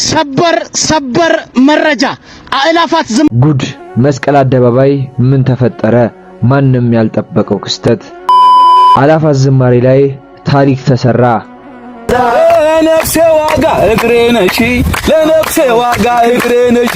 ሰበር መረጃ አእላፋት ጉድ መስቀል አደባባይ ምን ተፈጠረ? ማንንም ያልጠበቀው ክስተት። አእላፋት ዝማሬ ላይ ታሪክ ተሰራ። ለነፍሴ ዋጋ እግሬ ነሽ፣ ለነፍሴ ዋጋ እግሬ ነሽ።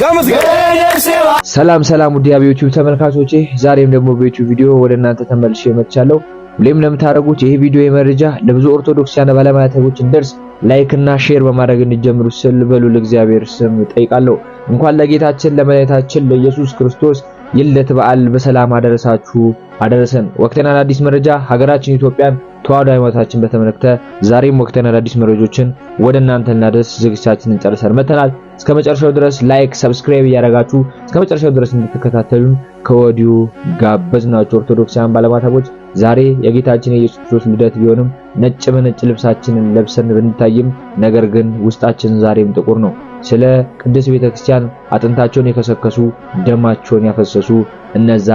ሰላም ውድ የዩቲዩብ ተመልካቾቼ፣ ዛሬም ደግሞ በዩቲዩብ ቪዲዮ ወደ እናንተ ተመልሼ መጥቻለሁ። ሁሌም ለምታደርጉት ይሄ ቪዲዮ የመረጃ ለብዙ ኦርቶዶክሳውያን ባለማተቦች እንደርስ ላይክ እና ሼር በማድረግ እንጀምሩ ስል በሉ ለእግዚአብሔር ስም ጠይቃለሁ። እንኳን ለጌታችን ለመድኃኒታችን ለኢየሱስ ክርስቶስ የልደት በዓል በሰላም አደረሰን። ወቅታዊና አዲስ መረጃ ሀገራችን ኢትዮጵያን ተዋሕዶ ሃይማኖታችን በተመለከተ ዛሬም ወቅታዊና አዲስ መረጃዎችን ወደ እናንተ እናደርስ ዝግጅታችንን ጨርሰን መተናል። እስከመጨረሻው ድረስ ላይክ ሰብስክራይብ ያደረጋችሁ እስከመጨረሻው ድረስ እንድትከታተሉን ከወዲሁ ጋበዝናችሁ። ኦርቶዶክሳውያን ባለማተቦች ዛሬ የጌታችን የኢየሱስ ክርስቶስ ልደት ቢሆንም ነጭ በነጭ ልብሳችንን ለብሰን ብንታይም ነገር ግን ውስጣችን ዛሬም ጥቁር ነው። ስለ ቅድስት ቤተክርስቲያን አጥንታቸውን የከሰከሱ ደማቸውን ያፈሰሱ እነዛ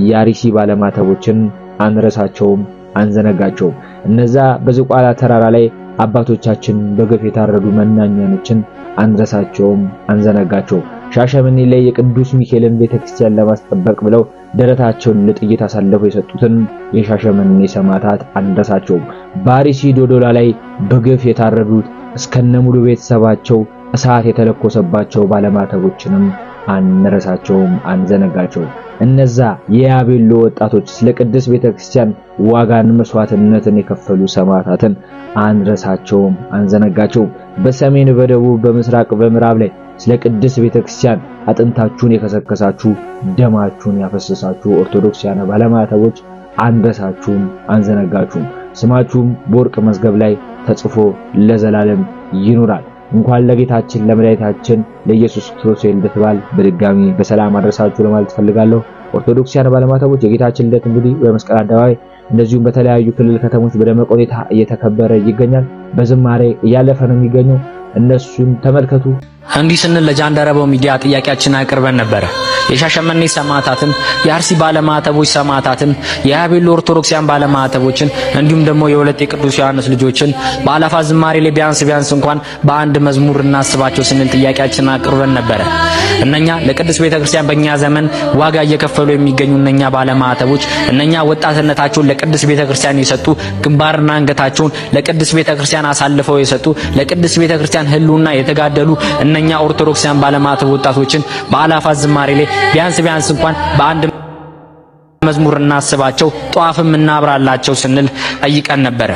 የአርሲ ባለማተቦችን አንረሳቸውም፣ አንዘነጋቸውም። እነዛ በዝቋላ ተራራ ላይ አባቶቻችን በግፍ የታረዱ መናኛኖችን አንረሳቸውም፣ አንዘነጋቸውም። ሻሸመኔ ላይ የቅዱስ ሚካኤልን ቤተክርስቲያን ለማስጠበቅ ብለው ደረታቸውን ለጥይት አሳልፈው የሰጡትን የሻሸመኔ ሰማዕታት አንረሳቸውም። በአርሲ ዶዶላ ላይ በግፍ የታረዱት እስከነሙሉ ቤተሰባቸው እሳት የተለኮሰባቸው ባለማተቦችንም አንረሳቸውም፣ አንዘነጋቸውም። እነዛ የያቤሎ ወጣቶች ስለ ቅድስት ቤተክርስቲያን ዋጋን መስዋዕትነትን የከፈሉ ሰማዕታትን አንረሳቸውም፣ አንዘነጋቸውም። በሰሜን በደቡብ በምስራቅ በምዕራብ ላይ ስለ ቅድስት ቤተክርስቲያን አጥንታችሁን የከሰከሳችሁ ደማችሁን ያፈሰሳችሁ ኦርቶዶክሳውያን ባለማተቦች አንረሳችሁም፣ አንዘነጋችሁም። ስማችሁም በወርቅ መዝገብ ላይ ተጽፎ ለዘላለም ይኖራል። እንኳን ለጌታችን ለመድኃኒታችን ለኢየሱስ ክርስቶስ የልደት በዓል በድጋሚ በሰላም አደረሳችሁ ለማለት ፈልጋለሁ። ኦርቶዶክሳውያን ባለማተቦች የጌታችን ልደት እንግዲህ በመስቀል አደባባይ እንደዚሁም በተለያዩ ክልል ከተሞች በደመቀ ሁኔታ እየተከበረ ይገኛል። በዝማሬ እያለፈ ነው የሚገኘው። እነሱን ተመልከቱ። እንዲህ ስንል ለጃንደረባው ሚዲያ ጥያቄያችንን አቅርበን ነበር። የሻሸመኔ ሰማዕታትን፣ የአርሲ ባለማተቦች ሰማዕታትን፣ የያቤሎ ኦርቶዶክሳውያን ባለማተቦችን እንዲሁም ደግሞ የሁለት የቅዱስ ዮሐንስ ልጆችን በአእላፋት ዝማሬ ላይ ቢያንስ እንኳን በአንድ መዝሙር እናስባቸው ስንል ጥያቄያችንን አቅርበን ነበር። እነኛ ለቅድስት ቤተክርስቲያን በእኛ ዘመን ዋጋ እየከፈሉ የሚገኙ እነኛ ባለማተቦች፣ እነኛ ወጣትነታቸውን ለቅድስት ቤተክርስቲያን የሰጡ ግንባርና አንገታቸውን ለቅድስት ቤተክርስቲያን አሳልፈው የሰጡ ለቅድስት ቤተክርስቲያን ሕልውና የተጋደሉ እነኛ ኦርቶዶክሳውያን ባለማተብ ወጣቶችን በአእላፋት ዝማሬ ላይ ቢያንስ እንኳን በአንድ መዝሙር እናስባቸው፣ ጧፍም እናብራላቸው ስንል ጠይቀን ነበር።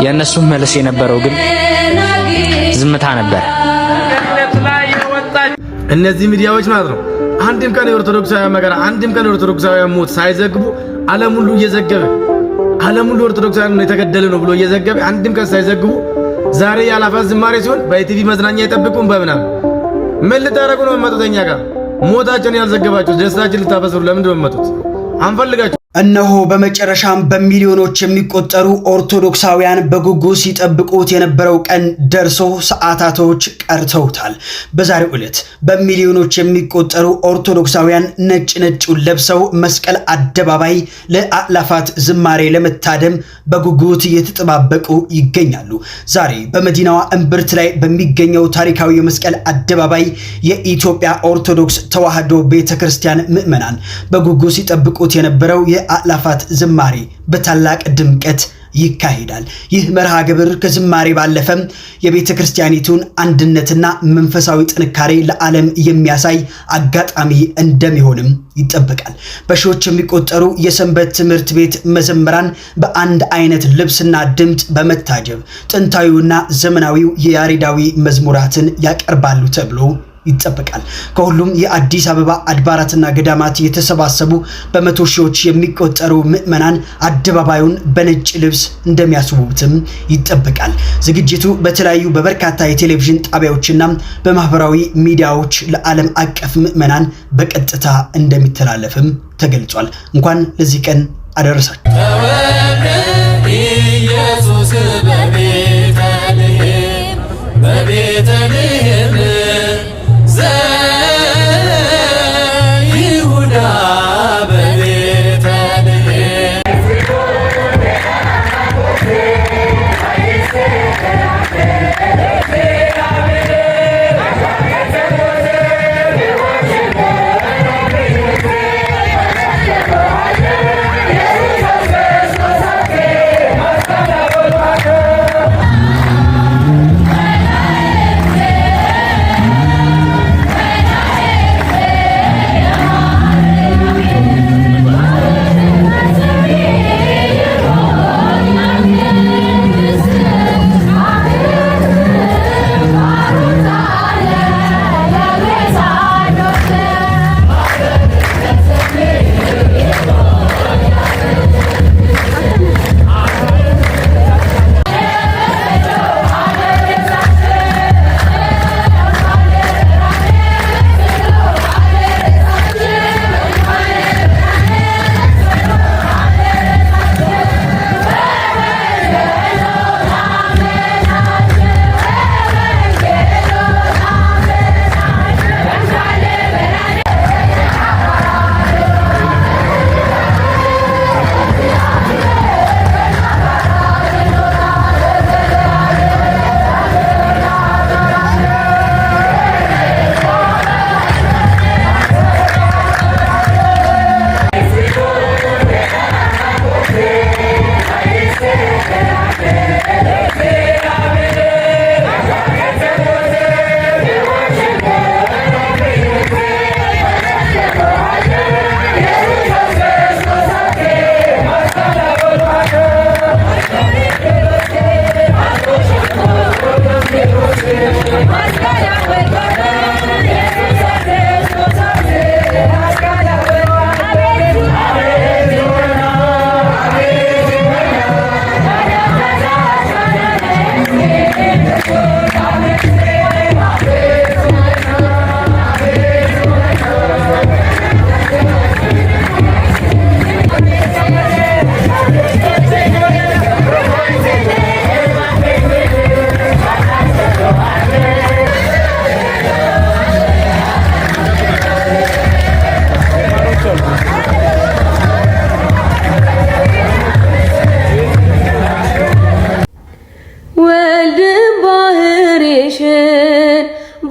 የእነሱ መልስ የነበረው ግን ዝምታ ነበር። እነዚህ ሚዲያዎች ማለት ነው አንድም ቀን የኦርቶዶክሳውያን መከራ፣ አንድም ቀን የኦርቶዶክሳውያን ሞት ሳይዘግቡ ዓለም ሁሉ እየዘገበ ዓለም ሁሉ ኦርቶዶክሳውያን የተገደለ ነው ብሎ እየዘገበ አንድም ቀን ሳይዘግቡ ዛሬ የአእላፋት ዝማሬ ሲሆን በኢቲቪ መዝናኛ የጠብቁን በምናምን ምን ልታረጉ ነው የመጡት? እኛ ጋር ሞታችን ያልዘገባችሁ ደስታችን ልታበስሩ ለምንድን ነው የመጡት? አንፈልጋችሁ። እነሆ በመጨረሻም በሚሊዮኖች የሚቆጠሩ ኦርቶዶክሳውያን በጉጉት ሲጠብቁት የነበረው ቀን ደርሶ ሰዓታቶች ቀርተውታል። በዛሬው ዕለት በሚሊዮኖች የሚቆጠሩ ኦርቶዶክሳውያን ነጩን ለብሰው መስቀል አደባባይ ለአእላፋት ዝማሬ ለመታደም በጉጉት እየተጠባበቁ ይገኛሉ። ዛሬ በመዲናዋ እምብርት ላይ በሚገኘው ታሪካዊ የመስቀል አደባባይ የኢትዮጵያ ኦርቶዶክስ ተዋሕዶ ቤተክርስቲያን ምዕመናን በጉጉት ሲጠብቁት የነበረው የአእላፋት ዝማሬ በታላቅ ድምቀት ይካሄዳል። ይህ መርሃ ግብር ከዝማሬ ባለፈም የቤተ ክርስቲያኒቱን አንድነትና መንፈሳዊ ጥንካሬ ለዓለም የሚያሳይ አጋጣሚ እንደሚሆንም ይጠበቃል። በሺዎች የሚቆጠሩ የሰንበት ትምህርት ቤት መዘምራን በአንድ አይነት ልብስና ድምጽ በመታጀብ ጥንታዊውና ዘመናዊው የያሬዳዊ መዝሙራትን ያቀርባሉ ተብሎ ይጠበቃል። ከሁሉም የአዲስ አበባ አድባራትና ገዳማት የተሰባሰቡ በመቶ ሺዎች የሚቆጠሩ ምዕመናን አደባባዩን በነጭ ልብስ እንደሚያስውቡትም ይጠበቃል። ዝግጅቱ በተለያዩ በበርካታ የቴሌቪዥን ጣቢያዎችና በማህበራዊ ሚዲያዎች ለዓለም አቀፍ ምዕመናን በቀጥታ እንደሚተላለፍም ተገልጿል። እንኳን ለዚህ ቀን አደረሳችሁ። ኢየሱስ በቤተልሔም Yeah.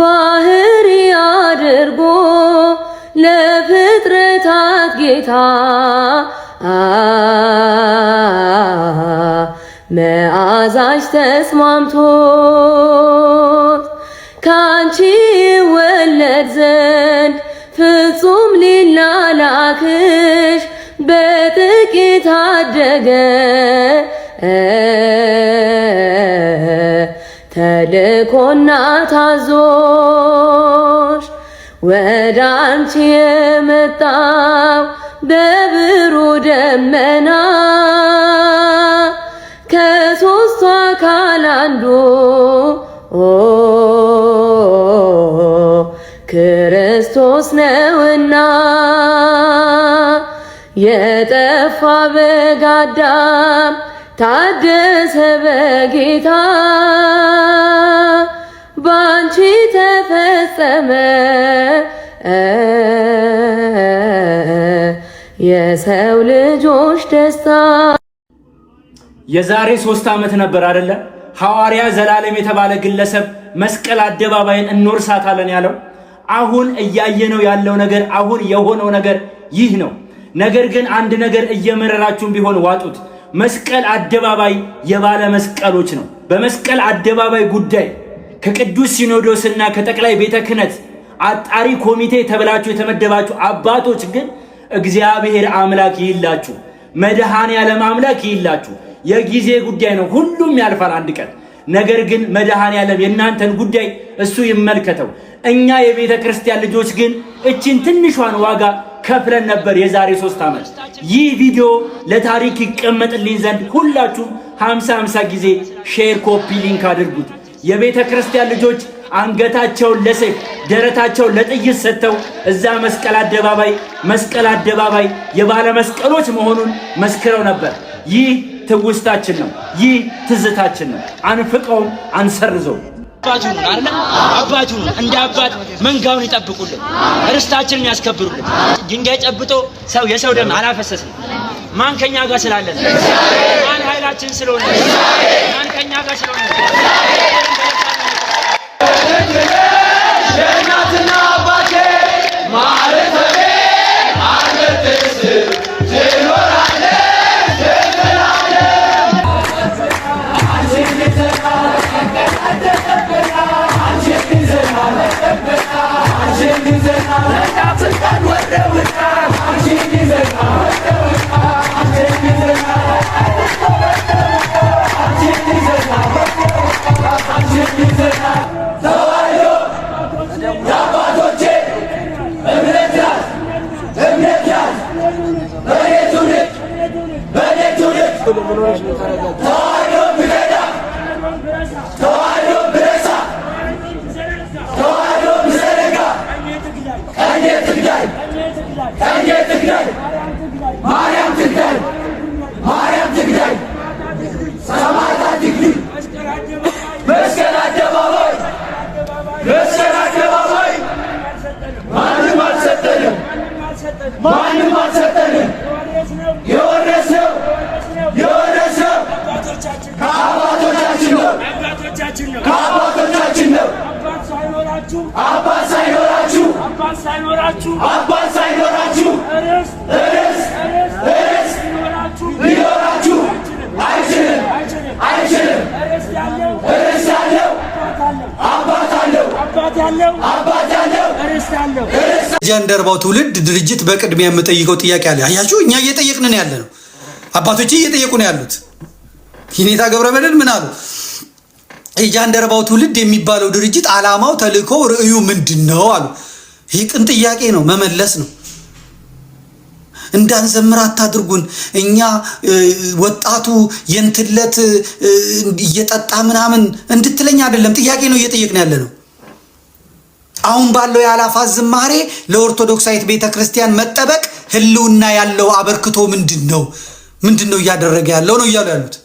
ባህሪ አድርጎ ለፍጥረታት ጌታ መዓዛሽ ተስማምቶት ካንቺ ወለድ ዘንድ ፍጹም ሊላላክሽ በጥቂት አደገ ተልኮና ታዞሽ ወደ አንቺ የመጣው በብሩ ደመና ከሦስቱ አካል አንዱ ክርስቶስ ነውና የጠፋ በግ አዳም ታደሰ በጌታ ባንቺ ተፈጸመ የሰው ልጆች ደስታ። የዛሬ 3 ዓመት ነበር አይደለ ሐዋርያ ዘላለም የተባለ ግለሰብ መስቀል አደባባይን እንወርሳታለን ያለው። አሁን እያየነው ያለው ነገር አሁን የሆነው ነገር ይህ ነው። ነገር ግን አንድ ነገር እየመረራችሁም ቢሆን ዋጡት። መስቀል አደባባይ የባለ መስቀሎች ነው። በመስቀል አደባባይ ጉዳይ ከቅዱስ ሲኖዶስና ከጠቅላይ ቤተ ክህነት አጣሪ ኮሚቴ ተብላችሁ የተመደባችሁ አባቶች ግን እግዚአብሔር አምላክ ይላችሁ፣ መድኃኔዓለም አምላክ ይላችሁ። የጊዜ ጉዳይ ነው፣ ሁሉም ያልፋል አንድ ቀን። ነገር ግን መድኃኔዓለም የእናንተን ጉዳይ እሱ ይመልከተው። እኛ የቤተ ክርስቲያን ልጆች ግን እቺን ትንሿን ዋጋ ከፍለን ነበር የዛሬ 3 ዓመት። ይህ ቪዲዮ ለታሪክ ይቀመጥልኝ ዘንድ ሁላችሁም 50 ጊዜ ሼር፣ ኮፒ ሊንክ አድርጉት። የቤተ ክርስቲያን ልጆች አንገታቸውን ለሰይፍ ደረታቸውን ለጥይት ሰጥተው እዛ መስቀል አደባባይ የባለ መስቀሎች መሆኑን መስክረው ነበር። ይህ ትውስታችን ነው። ይህ ትዝታችን ነው። አንፍቀውም፣ አንሰርዘው። አባቱን እንደ አባት መንጋውን ይጠብቁልን፣ ርስታችንን ያስከብሩልን። ድንጋይ ጨብጦ የሰው ደም አላፈሰስም። ማን ከኛ ጋር ስላለ? ማን ኃይላችን ስለሆነ? ማን ከኛ ጋር ስለሆነ? ሸናትና አባቴ ማለት ጃንደረባው ትውልድ ድርጅት በቅድሚያ የምጠይቀው ጥያቄ አለ። አያችሁ እኛ እየጠየቅን ያለ ነው። አባቶቼ እየጠየቁ ነው ያሉት። ሂኔታ ገብረመድህን ምን አሉ? የጃንደረባው ትውልድ የሚባለው ድርጅት ዓላማው፣ ተልእኮው፣ ርዕዩ ምንድነው አሉ። ይህ ቅን ጥያቄ ነው፣ መመለስ ነው። እንዳንዘምር አታድርጉን። እኛ ወጣቱ የንትለት እየጠጣ ምናምን እንድትለኝ አይደለም፣ ጥያቄ ነው እየጠየቅን ያለ ነው። አሁን ባለው የአላፋት ዝማሬ ለኦርቶዶክሳዊት ቤተክርስቲያን መጠበቅ ህልውና ያለው አበርክቶ ምንድነው እያደረገ ያለው ነው እያሉ ያሉት።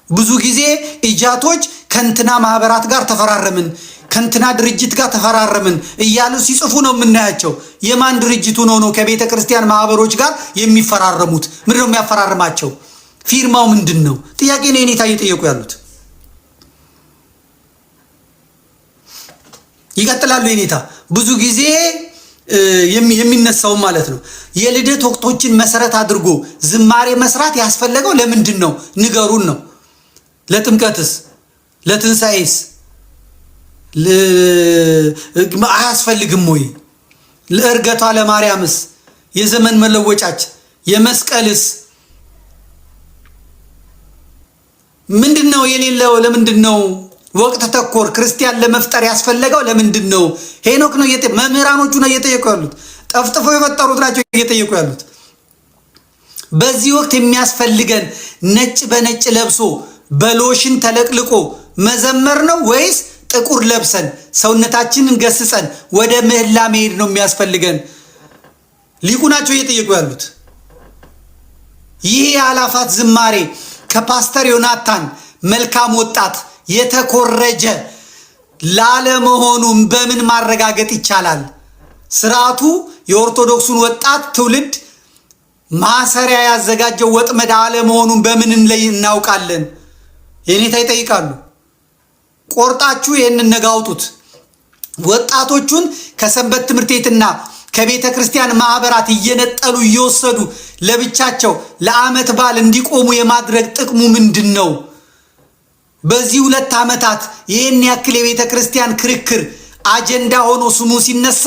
ብዙ ጊዜ ኢጃቶች ከንትና ማህበራት ጋር ተፈራረምን፣ ከንትና ድርጅት ጋር ተፈራረምን እያሉ ሲጽፉ ነው የምናያቸው። የማን ድርጅቱ ነው ከቤተ ክርስቲያን ማህበሮች ጋር የሚፈራረሙት? ምንድነው የሚያፈራርማቸው? ፊርማው ምንድነው? ጥያቄ ነው የኔታ እየጠየቁ ያሉት። ይቀጥላሉ የኔታ ብዙ ጊዜ የሚነሳው ማለት ነው። የልደት ወቅቶችን መሰረት አድርጎ ዝማሬ መስራት ያስፈልገው ለምንድን ነው ንገሩን ነው። ለጥምቀትስ ለትንሳኤስ አያስፈልግም ወይ? ለእርገቷ ለማርያምስ የዘመን መለወጫች የመስቀልስ ምንድነው የሌለው? ለምንድነው ወቅት ተኮር ክርስቲያን ለመፍጠር ያስፈልገው ለምንድነው? ሄኖክ ነው መምህራኖቹ ነው እየጠየቁ ያሉት። ጠፍጥፎ የፈጠሩት ናቸው እየጠየቁ ያሉት። በዚህ ወቅት የሚያስፈልገን ነጭ በነጭ ለብሶ በሎሽን ተለቅልቆ መዘመር ነው ወይስ ጥቁር ለብሰን ሰውነታችንን ገስጸን ወደ ምህላ መሄድ ነው የሚያስፈልገን? ሊቁ ናቸው እየጠየቁ ያሉት። ይህ የአላፋት ዝማሬ ከፓስተር ዮናታን መልካም ወጣት የተኮረጀ ላለመሆኑን በምን ማረጋገጥ ይቻላል? ስርዓቱ የኦርቶዶክሱን ወጣት ትውልድ ማሰሪያ ያዘጋጀው ወጥመድ አለመሆኑን በምን ላይ እናውቃለን? የኔታ ይጠይቃሉ። ቆርጣችሁ ይሄንን ነጋውጡት። ወጣቶቹን ከሰንበት ትምህርት ቤትና ከቤተ ክርስቲያን ማህበራት እየነጠሉ እየወሰዱ ለብቻቸው ለዓመት በዓል እንዲቆሙ የማድረግ ጥቅሙ ምንድነው? በዚህ 2 ዓመታት ይሄን ያክል የቤተ ክርስቲያን ክርክር አጀንዳ ሆኖ ስሙ ሲነሳ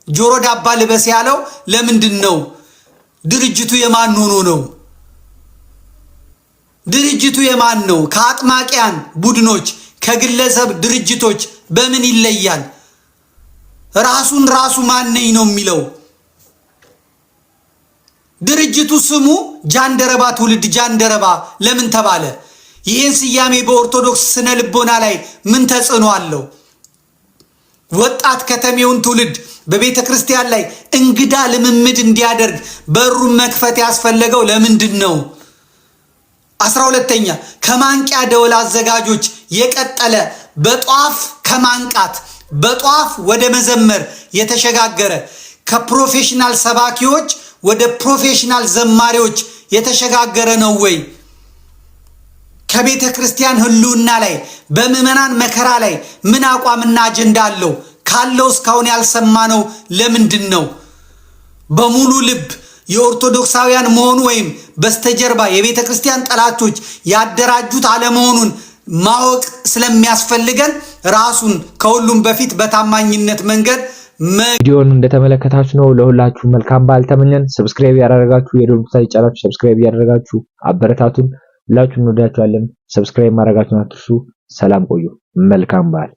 ጆሮ ዳባ ልበስ ያለው ለምንድነው? ድርጅቱ የማን ሆኖ ነው? ድርጅቱ የማን ነው? ከአጥማቂያን ቡድኖች ከግለሰብ ድርጅቶች በምን ይለያል? ራሱ ማነኝ ነው የሚለው? ድርጅቱ ስሙ ጃንደረባ ትውልድ ጃንደረባ ለምን ተባለ? ይህን ስያሜ በኦርቶዶክስ ስነ ልቦና ላይ ምን ተጽዕኖ አለው? ወጣት ከተሜውን ትውልድ በቤተ ክርስቲያን ላይ እንግዳ ልምምድ እንዲያደርግ በሩን መክፈት ያስፈለገው ለምንድን ነው? 12ኛ ከማንቂያ ደወል አዘጋጆች የቀጠለ በጧፍ ከማንቃት በጧፍ ወደ መዘመር የተሸጋገረ ከፕሮፌሽናል ሰባኪዎች ወደ ፕሮፌሽናል ዘማሪዎች የተሸጋገረ ነው ወይ? ከቤተ ክርስቲያን ህልውና ላይ በምዕመናን መከራ ላይ ምን አቋምና አጀንዳ አለው? ካለው እስካሁን ያልሰማነው ለምንድን ነው? በሙሉ ልብ የኦርቶዶክሳውያን መሆኑ ወይም በስተጀርባ የቤተ ክርስቲያን ጠላቶች ያደራጁት አለመሆኑን ማወቅ ስለሚያስፈልገን ራሱን ከሁሉም በፊት በታማኝነት መንገድ ቪዲዮውን እንደተመለከታችሁ ነው። ለሁላችሁ መልካም በዓል ተመኘን። ሰብስክራይብ ያደረጋችሁ የደወል ምልክቱን ይጫናችሁ። ሰብስክራይብ ያደረጋችሁ አበረታቱን። ሁላችሁም እንወዳችኋለን። ሰብስክራይብ ማድረጋችሁን አትርሱ። ሰላም ቆዩ። መልካም በዓል